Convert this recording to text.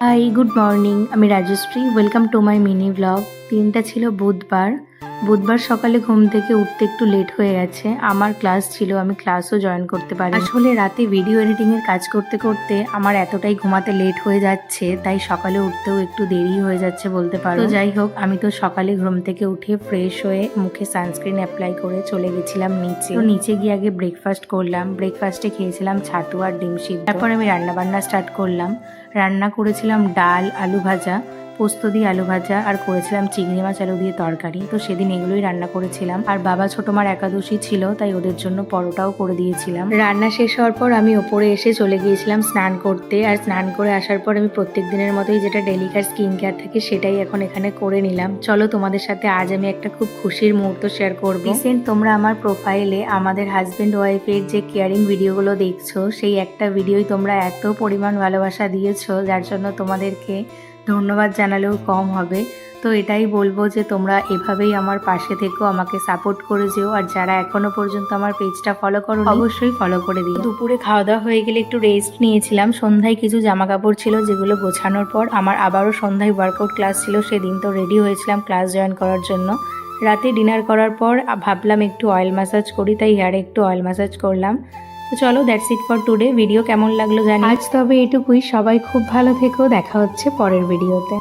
High, good morning. আমি Rajashree. Welcome to my mini blog. দিনটা ছিল বুধবার। বুধবার সকালে ঘুম থেকে উঠতে একটু লেট হয়ে গেছে। আমার ক্লাস ছিল, আমি ক্লাসও জয়েন করতে পারি। আসলে রাতে ভিডিও এডিটিংয়ের কাজ করতে করতে আমার এতটাই ঘুমাতে লেট হয়ে যাচ্ছে, তাই সকালে উঠতেও একটু দেরি হয়ে যাচ্ছে বলতে পারো। তো যাই হোক, আমি তো সকালে ঘুম থেকে উঠে ফ্রেশ হয়ে মুখে সানস্ক্রিন অ্যাপ্লাই করে চলে গেছিলাম নিচে। তো নিচে গিয়ে আগে ব্রেকফাস্ট করলাম। ব্রেকফাস্টে খেয়েছিলাম ছাতু আর ডিম সিদ্ধ। তারপর আমি রান্নাবান্না স্টার্ট করলাম। রান্না করেছিলাম ডাল, আলু ভাজা, পোস্ত দিয়ে আলু ভাজা, আর করেছিলাম চিংড়ি মাছ আলু দিয়ে তরকারি। তো সেদিন এগুলোই রান্না করেছিলাম। আর বাবা ছোট মার একাদশী ছিল, তাই ওদের জন্য পরোটাও করে দিয়েছিলাম। রান্না শেষ হওয়ার পর আমি ওপরে এসে চলে গিয়েছিলাম স্নান করতে। আর স্নান করে আসার পর আমি প্রত্যেক দিনের মতোই যেটা ডেলিকার স্কিন কেয়ার থাকে সেটাই এখন এখানে করে নিলাম। চলো তোমাদের সাথে আজ আমি একটা খুব খুশির মুহূর্ত শেয়ার করবো। রিসেন্ট তোমরা আমার প্রোফাইলে আমাদের হাজবেন্ড ওয়াইফের যে কেয়ারিং ভিডিওগুলো দেখছো, সেই একটা ভিডিওই তোমরা এত পরিমাণ ভালোবাসা দিয়েছো, যার জন্য তোমাদেরকে ধন্যবাদ জানালেও কম হবে। তো এটাই বলবো যে তোমরা এভাবেই আমার পাশে থেকো, আমাকে সাপোর্ট করে যেও। আর যারা এখনো পর্যন্ত আমার পেজটা ফলো করো অবশ্যই ফলো করে দিও। দুপুরে খাওয়া দাওয়া হয়ে গেলে একটু রেস্ট নিয়েছিলাম। সন্ধ্যায় কিছু জামা কাপড় ছিল যেগুলো গোছানোর পর আমার আবারও সন্ধ্যায় ওয়ার্কআউট ক্লাস ছিল। সেদিন তো রেডি হয়েছিলাম ক্লাস জয়েন করার জন্য। রাতে ডিনার করার পর ভাবলাম একটু অয়েল ম্যাসাজ করি, তাই হেয়ারে একটু অয়েল ম্যাসাজ করলাম। তো চলো, that's it for today. Video কেমন লাগলো জানি। আজ তবে এটুকুই। সবাই খুব ভালো থেকো। দেখা হচ্ছে পরের ভিডিওতে।